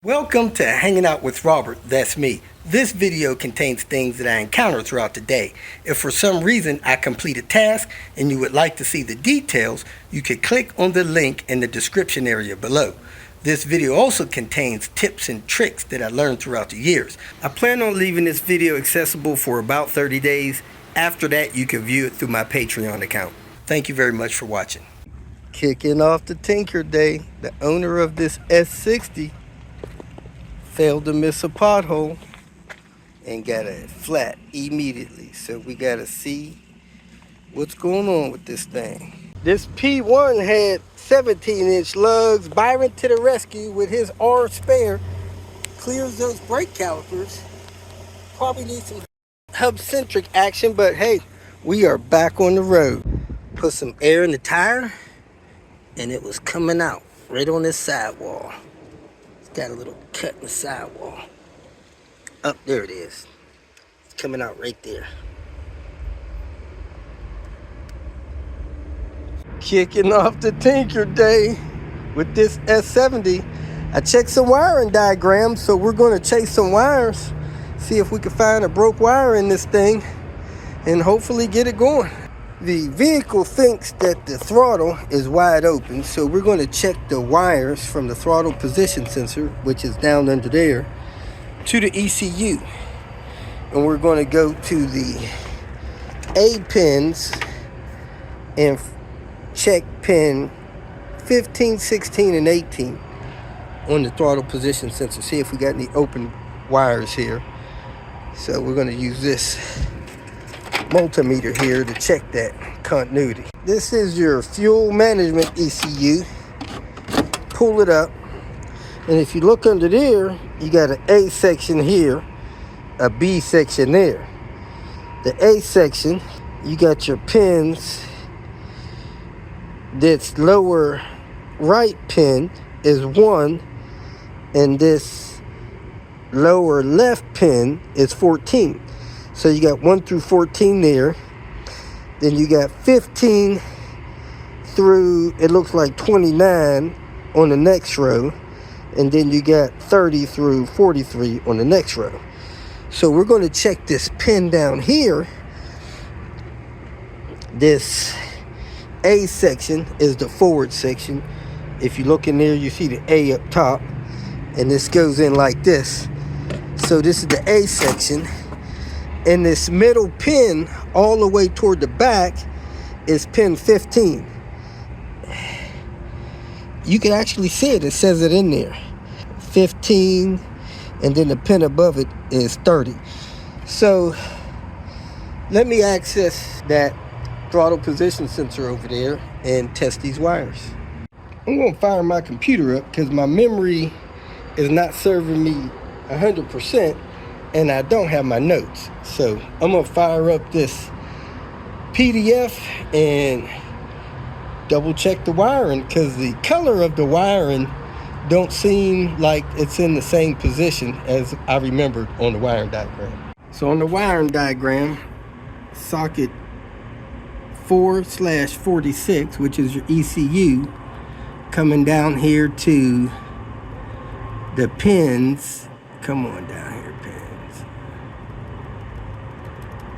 Welcome to Hanging Out with Robert, that's me. This video contains things that I encounter throughout the day. If for some reason I complete a task and you would like to see the details, you can click on the link in the description area below. This video also contains tips and tricks that I learned throughout the years. I plan on leaving this video accessible for about 30 days. After that, you can view it through my Patreon account. Thank you very much for watching. Kicking off the Tinker Day, the owner of this S60 failed to miss a pothole and got it flat immediately. So we got to see what's going on with this thing. This P1 had 17-inch lugs. Byron to the rescue with his R spare. Clears those brake calipers. Probably needs some hub-centric action, but hey, we are back on the road. Put some air in the tire and it was coming out right on this sidewall. Got a little cut in the sidewall. Up there it is. It's coming out right there. Kicking off the Tinker Day with this S70. I checked some wiring diagrams, so we're going to chase some wires, see if we can find a broke wire in this thing, and hopefully get it going. The vehicle thinks that the throttle is wide open, so we're going to check the wires from the throttle position sensor, which is down under there, to the ECU. And we're going to go to the A pins and check pin 15, 16, and 18 on the throttle position sensor. See if we got any open wires here. So we're going to use this multimeter here to check that continuity. This is your fuel management ECU. Pull it up, and if you look under there, you got an A section here, a B section there. The A section, you got your pins. This lower right pin is 1, and this lower left pin is 14. So you got 1 through 14 there. Then you got 15 through, it looks like 29 on the next row. And then you got 30 through 43 on the next row. So we're going to check this pin down here. This A section is the forward section. If you look in there, you see the A up top. And this goes in like this. So this is the A section. And this middle pin all the way toward the back is pin 15. You can actually see it. It says it in there. 15, and then the pin above it is 30. So let me access that throttle position sensor over there and test these wires. I'm going to fire my computer up because my memory is not serving me 100%. And I don't have my notes. So I'm gonna fire up this PDF and double check the wiring, because the color of the wiring don't seem like it's in the same position as I remembered on the wiring diagram. So on the wiring diagram, socket 4/46, which is your ECU, coming down here to the pins. Come on down here, pins.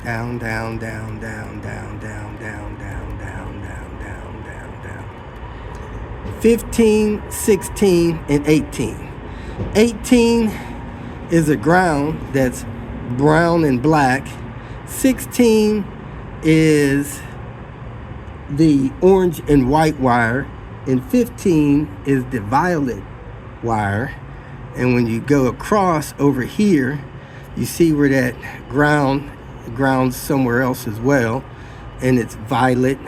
Down, down, down, down, down, down, down, down, down, down, down, down, down. 15, 16, and 18. 18 is a ground that's brown and black. 16 is the orange and white wire. And 15 is the violet wire. And when you go across over here, you see where that ground's somewhere else as well, and it's violet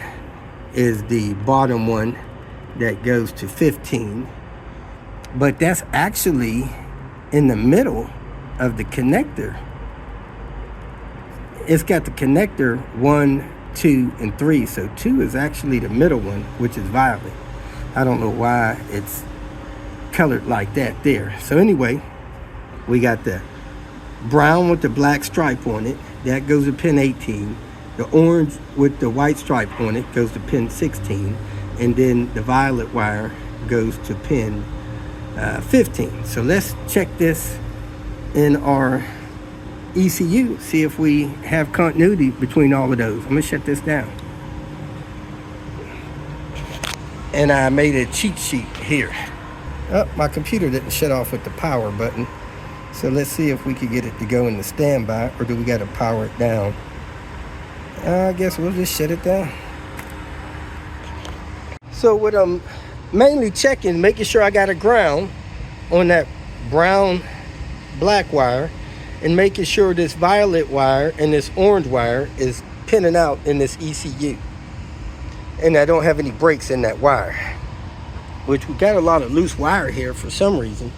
is the bottom one that goes to 15. But that's actually in the middle of the connector. It's got the connector 1, 2, and 3. So 2 is actually the middle one, which is violet. I don't know why it's colored like that there. So anyway, we got the brown with the black stripe on it. That goes to pin 18. The orange with the white stripe on it goes to pin 16. And then the violet wire goes to pin 15. So let's check this in our ECU, see if we have continuity between all of those. I'm gonna shut this down. And I made a cheat sheet here. Oh, my computer didn't shut off with the power button. So let's see if we could get it to go into standby, or do we gotta power it down? I guess we'll just shut it down. So what I'm mainly checking, making sure I got a ground on that brown black wire, and making sure this violet wire and this orange wire is pinning out in this ECU. And I don't have any breaks in that wire, which we got a lot of loose wire here for some reason.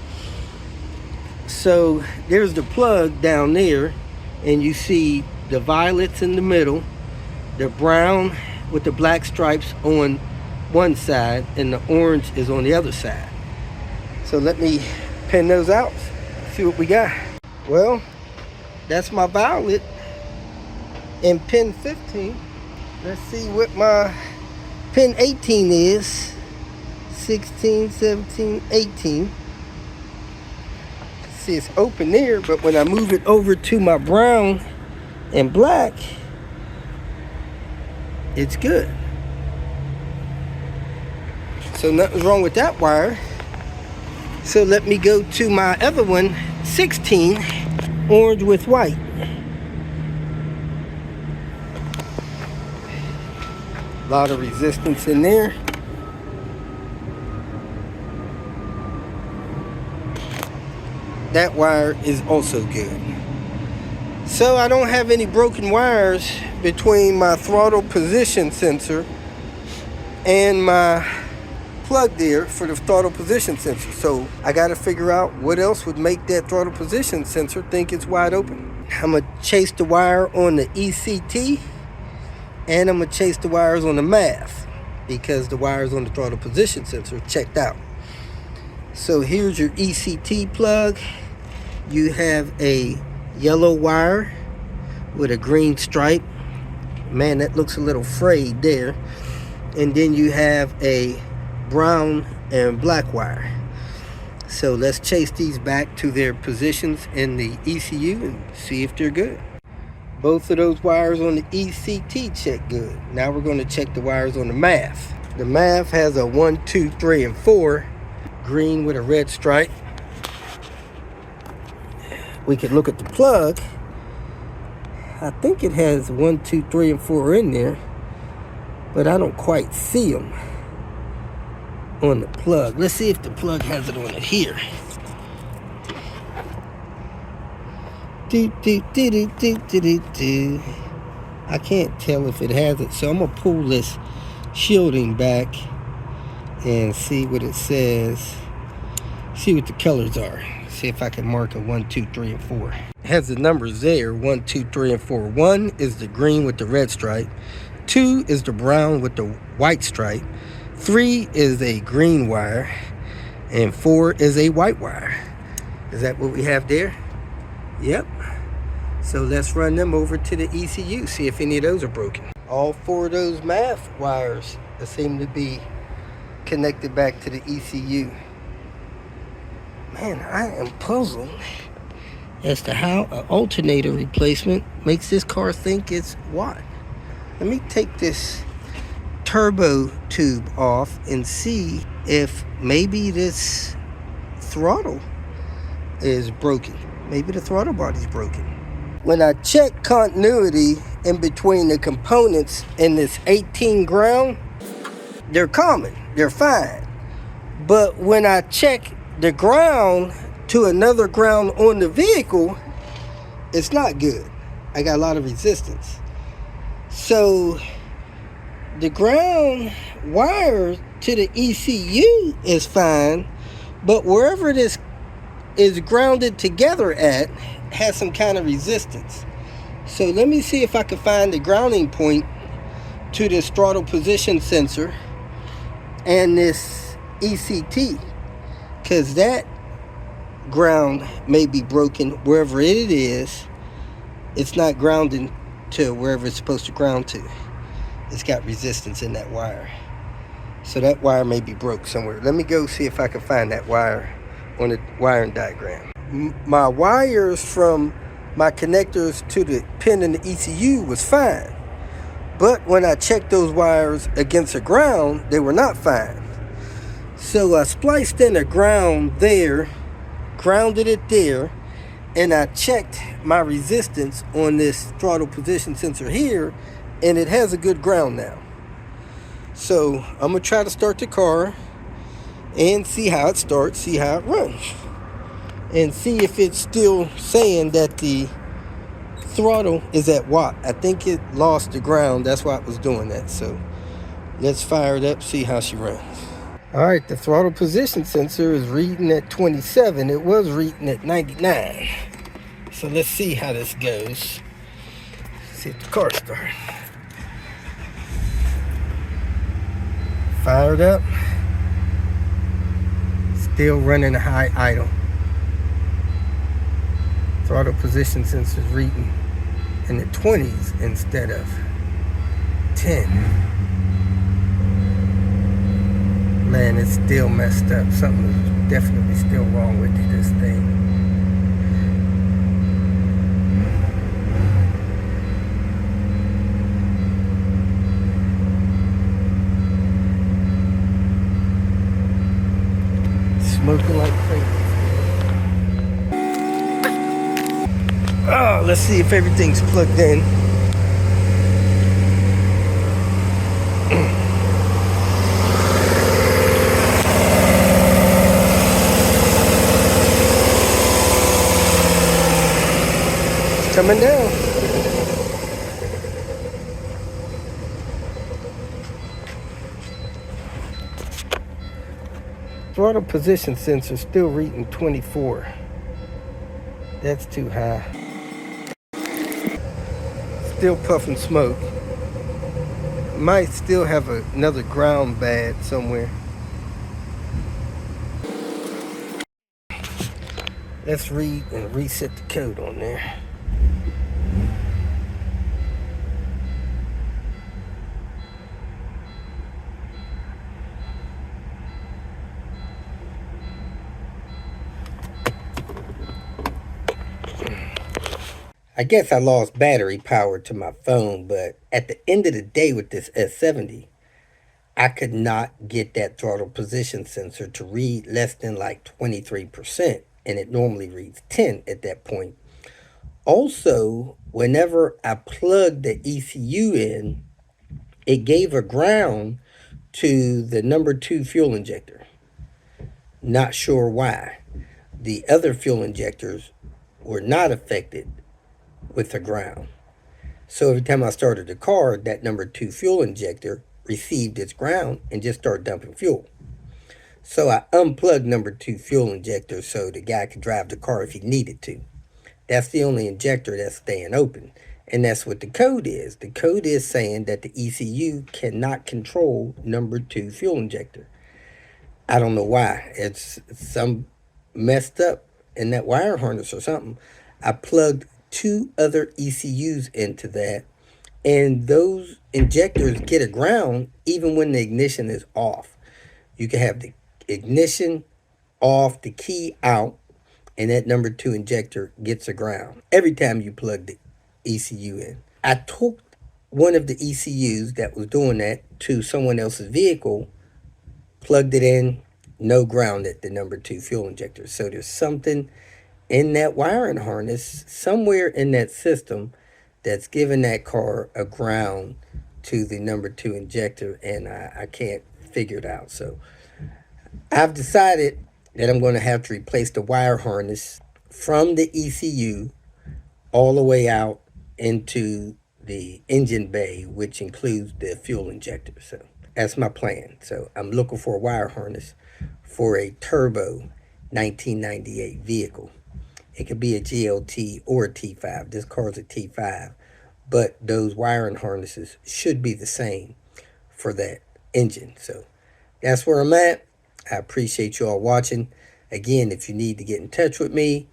So there's the plug down there, and you see the violets in the middle, the brown with the black stripes on one side, and the orange is on the other side. So let me pin those out, see what we got. Well, that's my violet in pin 15. Let's see what my pin 18 is. 16, 17, 18. See, it's open there, but when I move it over to my brown and black, it's good. So nothing's wrong with that wire. So let me go to my other one, 16, orange with white. A lot of resistance in there. That wire is also good. So I don't have any broken wires between my throttle position sensor and my plug there for the throttle position sensor. So I got to figure out what else would make that throttle position sensor think it's wide open. I'm going to chase the wire on the ECT, and I'm going to chase the wires on the MAF, because the wires on the throttle position sensor checked out. So here's your ECT plug. You have a yellow wire with a green stripe. Man, that looks a little frayed there. And then you have a brown and black wire. So let's chase these back to their positions in the ECU and see if they're good. Both of those wires on the ECT check good. Now we're going to check the wires on the MAF. The MAF has a 1, 2, 3, and 4, green with a red stripe. We could look at the plug. I think it has 1, 2, 3, and 4 in there, but I don't quite see them on the plug. Let's see if the plug has it on it here. I can't tell if it has it, so I'm gonna pull this shielding back and see what it says, see what the colors are, see if I can mark a 1, 2, 3, and 4. It has the numbers there, 1, 2, 3, and 4. 1 is the green with the red stripe, 2 is the brown with the white stripe, 3 is a green wire, and 4 is a white wire. Is that what we have there? Yep. So let's run them over to the ECU, see if any of those are broken. All 4 of those MAF wires seem to be connected back to the ECU. Man, I am puzzled as to how an alternator replacement makes this car think it's what. Let me take this turbo tube off and see if maybe this throttle is broken. Maybe the throttle body's broken. When I check continuity in between the components in this 18 ground, they're common, they're fine. But when I check the ground to another ground on the vehicle, it's not good. I got a lot of resistance. So the ground wire to the ECU is fine, but wherever this is grounded together at has some kind of resistance. So let me see if I can find the grounding point to this throttle position sensor and this ECT, because that ground may be broken wherever it is. It's not grounding to wherever it's supposed to ground to. It's got resistance in that wire. So that wire may be broke somewhere. Let me go see if I can find that wire on the wiring diagram. My wires from my connectors to the pin in the ECU was fine. But when I checked those wires against the ground, they were not fine. So I spliced in a ground there, grounded it there, and I checked my resistance on this throttle position sensor here, and it has a good ground now. So I'm gonna try to start the car and see how it starts, see how it runs, and see if it's still saying that the throttle is at watt. I think it lost the ground, that's why it was doing that. So let's fire it up, see how she runs. All right, the throttle position sensor is reading at 27. It was reading at 99. So let's see how this goes. See if the car starts. Fired up. Still running a high idle. Throttle position sensor is reading in the 20s instead of 10. Man, it's still messed up. Something is definitely still wrong with this thing. Smoking like crazy. Oh, let's see if everything's plugged in. Coming down. Throttle position sensor still reading 24. That's too high. Still puffing smoke. Might still have another ground bad somewhere. Let's read and reset the code on there. I guess I lost battery power to my phone, but at the end of the day with this S70, I could not get that throttle position sensor to read less than like 23%, and it normally reads 10 at that point. Also, whenever I plugged the ECU in, it gave a ground to the number 2 fuel injector. Not sure why. The other fuel injectors were not affected with the ground. So every time I started the car, that number 2 fuel injector received its ground and just started dumping fuel. So I unplugged number 2 fuel injector so the guy could drive the car if he needed to. That's the only injector that's staying open. And that's what the code is. The code is saying that the ECU cannot control number 2 fuel injector. I don't know why. It's some messed up in that wire harness or something. I plugged 2 other ECUs into that, and those injectors get a ground even when the ignition is off. You can have the ignition off, the key out, and that number 2 injector gets a ground every time you plug the ECU in. I took one of the ECUs that was doing that to someone else's vehicle, plugged it in, no ground at the number 2 fuel injector. So there's something in that wiring harness, somewhere in that system, that's giving that car a ground to the number 2 injector, and I can't figure it out. So I've decided that I'm going to have to replace the wire harness from the ECU all the way out into the engine bay, which includes the fuel injector. So that's my plan. So I'm looking for a wire harness for a turbo 1998 vehicle. It could be a GLT or a T5. This car's a T5, but those wiring harnesses should be the same for that engine. So that's where I'm at. I appreciate you all watching. Again, if you need to get in touch with me,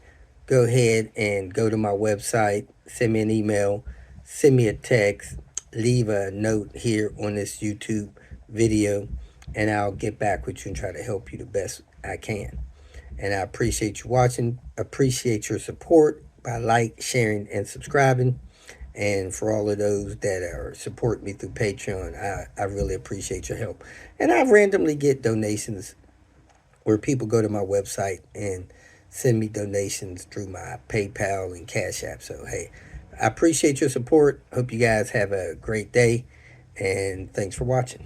go ahead and go to my website, send me an email, send me a text, leave a note here on this YouTube video, and I'll get back with you and try to help you the best I can. And I appreciate you watching. Appreciate your support by sharing, and subscribing. And for all of those that are supporting me through Patreon, I really appreciate your help. And I randomly get donations where people go to my website and send me donations through my PayPal and Cash App. So, hey, I appreciate your support. Hope you guys have a great day. And thanks for watching.